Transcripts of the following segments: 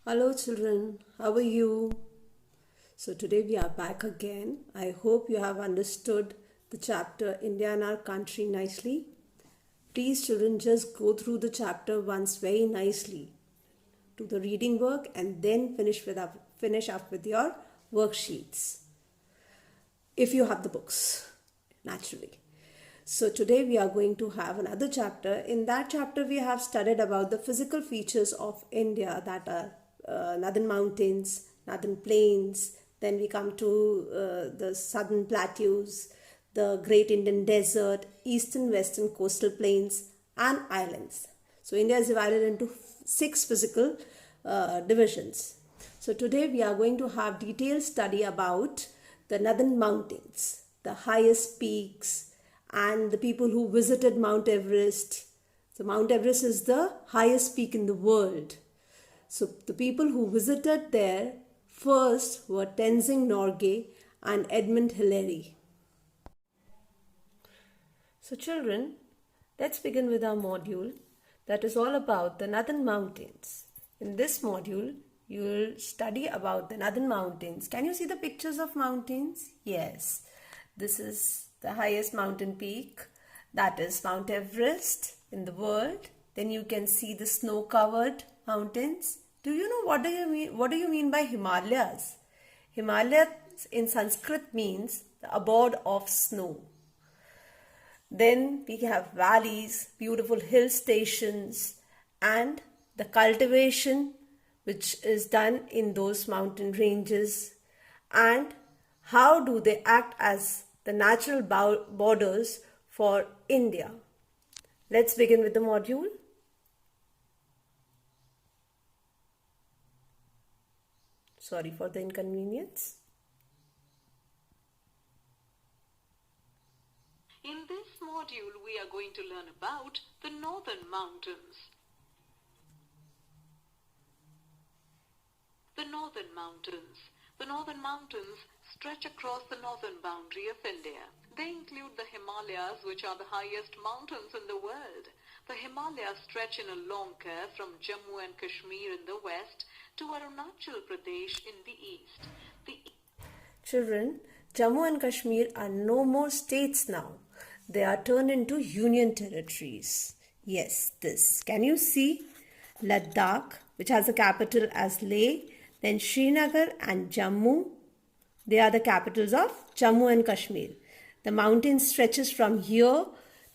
Hello children, how are you? So today we are back again. I hope you have understood the chapter India and our country nicely. Please children just go through the chapter once very nicely. Do the reading work and then finish up with your worksheets. If you have the books, naturally. So today we are going to have another chapter. In that chapter we have studied about the physical features of India, that are northern mountains, northern plains. Then we come to the southern plateaus, the great Indian desert, eastern western coastal plains and islands. So India is divided into six physical divisions. So today we are going to have detailed study about the northern mountains, the highest peaks, and the people who visited Mount Everest. So Mount Everest is the highest peak in the world. So the people who visited there first were Tenzing Norgay and Edmund Hillary. So children, let's begin with our module that is all about the northern mountains. In this module, you will study about the northern mountains. Can you see the pictures of mountains? Yes, this is the highest mountain peak, that is Mount Everest in the world. Then you can see the snow-covered mountains. Do you know what do you mean by Himalayas? Himalayas in Sanskrit means the abode of snow. Then we have valleys, beautiful hill stations, and the cultivation which is done in those mountain ranges, and how do they act as the natural borders for India. Let's begin with the module. Sorry for the inconvenience. In this module, we are going to learn about the northern mountains. The northern mountains. The northern mountains stretch across the northern boundary of India. They include the Himalayas, which are the highest mountains in the world. The Himalayas stretch in a long curve from Jammu and Kashmir in the west to Arunachal Pradesh in the east. Children, Jammu and Kashmir are no more states now. They are turned into union territories. Yes, this. Can you see? Ladakh, which has the capital as Leh, then Srinagar and Jammu. They are the capitals of Jammu and Kashmir. The mountain stretches from here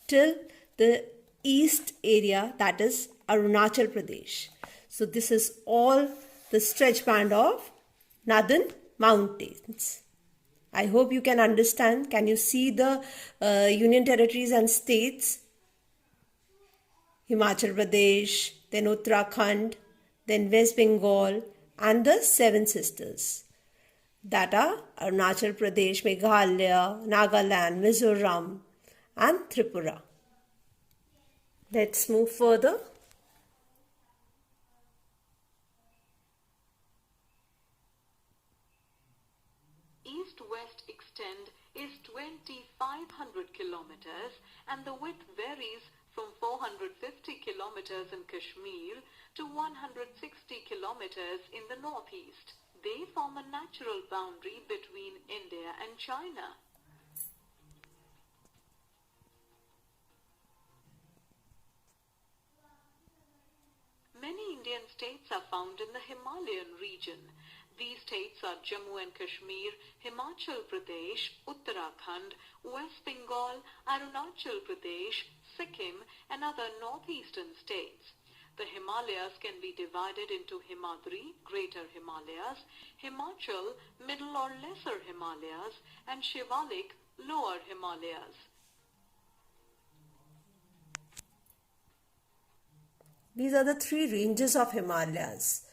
till the east area, that is Arunachal Pradesh. So this is all the stretch band of northern mountains. I hope you can understand. Can you see the union territories and states? Himachal Pradesh, then Uttarakhand, then West Bengal, and the Seven Sisters. That are Arunachal Pradesh, Meghalaya, Nagaland, Mizoram, and Tripura. Let's move further. East-west extent is 2,500 kilometers and the width varies from 450 kilometers in Kashmir to 160 kilometers in the northeast. They form a natural boundary between India and China. Many Indian states are found in the Himalayan region. These states are Jammu and Kashmir, Himachal Pradesh, Uttarakhand, West Bengal, Arunachal Pradesh, Sikkim, and other northeastern states. The Himalayas can be divided into Himadri, Greater Himalayas, Himachal, Middle or Lesser Himalayas, and Shivalik, Lower Himalayas. These are the three ranges of Himalayas.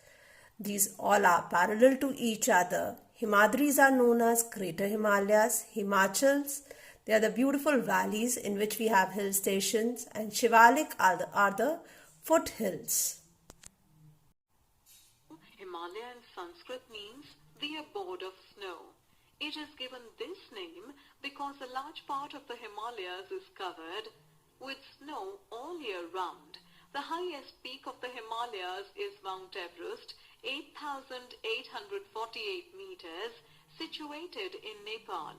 These all are parallel to each other. Himadris are known as Greater Himalayas. Himachals, they are the beautiful valleys in which we have hill stations, and Shivalik are the foothills. Himalaya in Sanskrit means the abode of snow. It is given this name because a large part of the Himalayas is covered with snow all year round. The highest peak of the Himalayas is Mount Everest, 8,848 meters, situated in Nepal.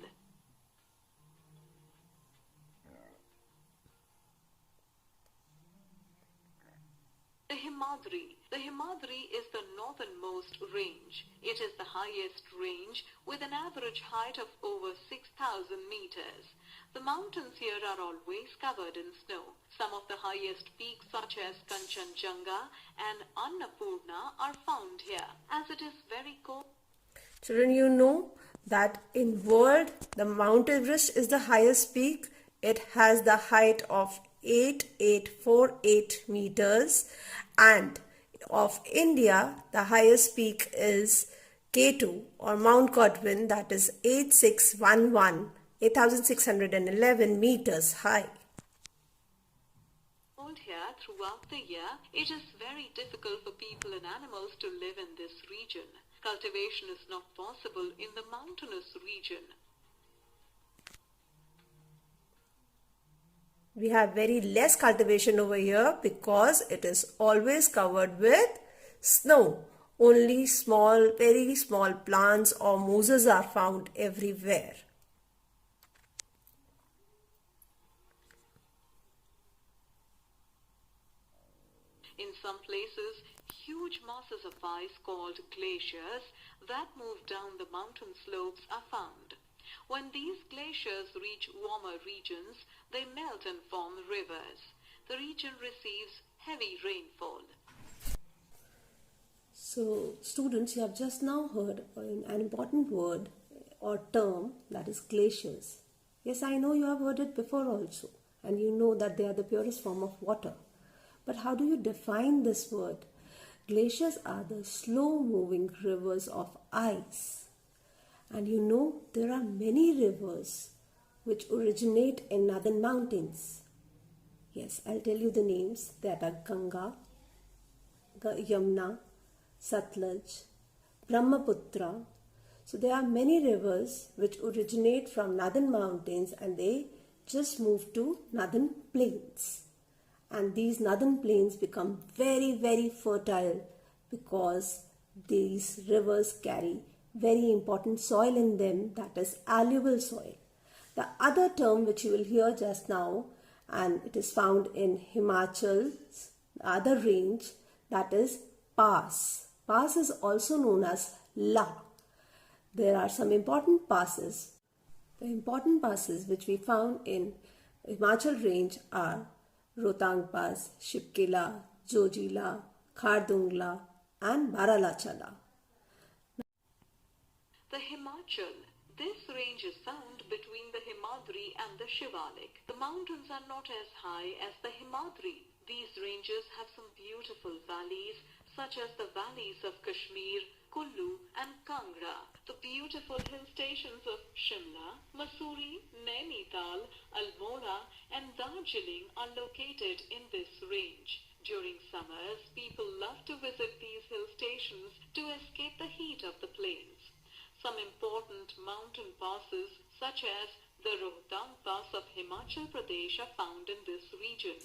The Himadri. The Himadri is the northernmost range. It is the highest range with an average height of over 6,000 meters. The mountains here are always covered in snow. Some of the highest peaks such as Kanchenjunga and Annapurna are found here. As it is very cold. Children, you know that in world, the Mount Everest is the highest peak. It has the height of 8848 meters, and of India, the highest peak is K2 or Mount Godwin, that is 8611 meters high. Here throughout the year, it is very difficult for people and animals to live in this region. Cultivation is not possible in the mountainous region. We have very less cultivation over here because it is always covered with snow. Only small, very small plants or mosses are found everywhere. In some places, huge masses of ice called glaciers that move down the mountain slopes are found. When these glaciers reach warmer regions, they melt and form rivers. The region receives heavy rainfall. So, students, you have just now heard an important word or term, that is glaciers. Yes, I know you have heard it before also, and you know that they are the purest form of water. But how do you define this word? Glaciers are the slow-moving rivers of ice. And you know there are many rivers which originate in northern mountains. Yes, I'll tell you the names. That are Ganga, Yamuna, Satluj, Brahmaputra. So there are many rivers which originate from northern mountains and they just move to northern plains. And these northern plains become very, very fertile because these rivers carry very important soil in them, that is alluvial soil. The other term which you will hear just now, and it is found in Himachal's other range, that is pass. Pass is also known as La. There are some important passes. The important passes which we found in Himachal range are Rohtang Pass, Shipkila, Jojila, Khardungla and Baralachala. The Himachal. This range is found between the Himadri and the Shivalik. The mountains are not as high as the Himadri. These ranges have some beautiful valleys such as the valleys of Kashmir, Kullu and Kangra. The beautiful hill stations of Shimla, Mussoorie, Nainital, Almora and Darjeeling are located in this range. During summers, people love to visit these hill stations to escape the heat of the plains. Some important mountain passes such as the Rohtang Pass of Himachal Pradesh are found in this region.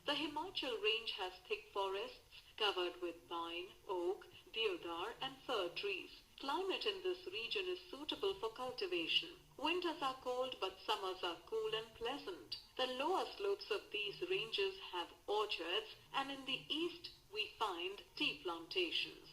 The Himachal range has thick forests covered with pine, oak, deodar and fir trees. Climate in this region is suitable for cultivation. Winters are cold but summers are cool and pleasant. The lower slopes of these ranges have orchards and in the east we find tea plantations.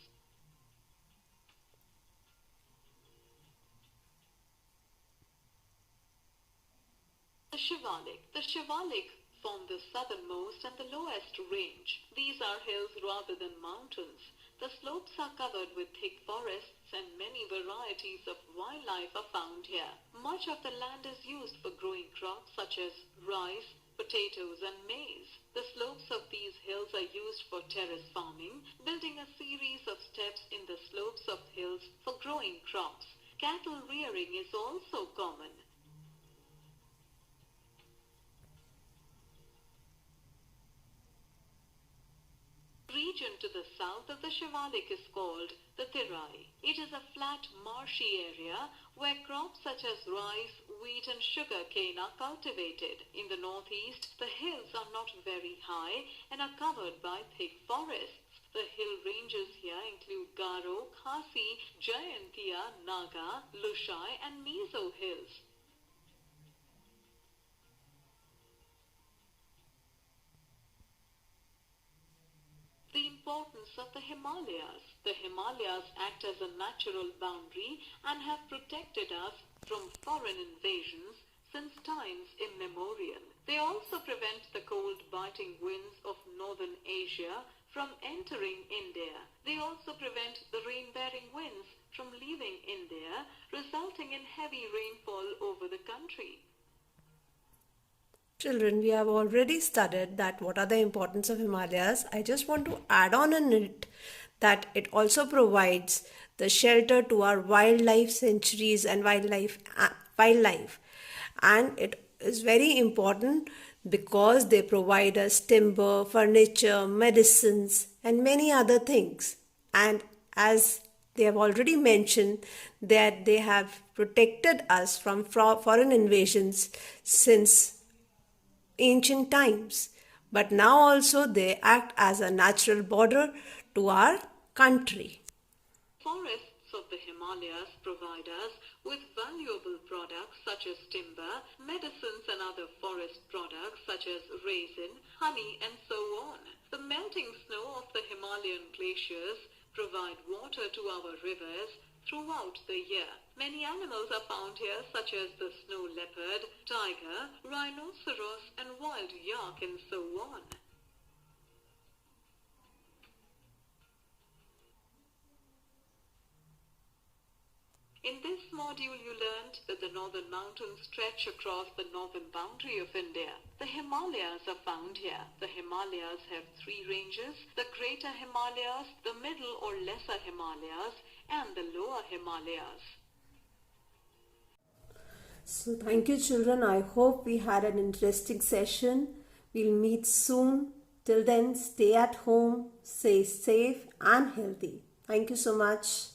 The Shivalik. The Shivalik form the southernmost and the lowest range. These are hills rather than mountains. The slopes are covered with thick forests and many varieties of wildlife are found here. Much of the land is used for growing crops such as rice, potatoes and maize. The slopes of these hills are used for terrace farming, building a series of steps in the slopes of hills for growing crops. Cattle rearing is also common. region to the south of the Shivalik is called the Terai. It is a flat, marshy area where crops such as rice, wheat and sugar cane are cultivated. In the northeast, the hills are not very high and are covered by thick forests. The hill ranges here include Garo, Khasi, Jayantia, Naga, Lushai and Mizo hills. The importance of the Himalayas. The Himalayas act as a natural boundary and have protected us from foreign invasions since times immemorial. They also prevent the cold biting winds of northern Asia from entering India. They also prevent the rain-bearing winds from leaving India, resulting in heavy rainfall over the country. Children, we have already studied that what are the importance of Himalayas. I just want to add on in it that it also provides the shelter to our wildlife sanctuaries and wildlife. And it is very important because they provide us timber, furniture, medicines and many other things. And as they have already mentioned that they have protected us from foreign invasions since ancient times, but now also they act as a natural border to our country. Forests of the Himalayas provide us with valuable products such as timber, medicines and other forest products such as resin, honey and so on. The melting snow of the Himalayan glaciers provide water to our rivers throughout the year. Many animals are found here such as the snow leopard, tiger, rhinoceros and wild yak and so on. In this module you learned that the northern mountains stretch across the northern boundary of India. The Himalayas are found here. The Himalayas have three ranges: the Greater Himalayas, the Middle or Lesser Himalayas and the Lower Himalayas. So thank you children. I hope we had an interesting session. We'll meet soon. Till then, stay at home, stay safe and healthy. Thank you so much.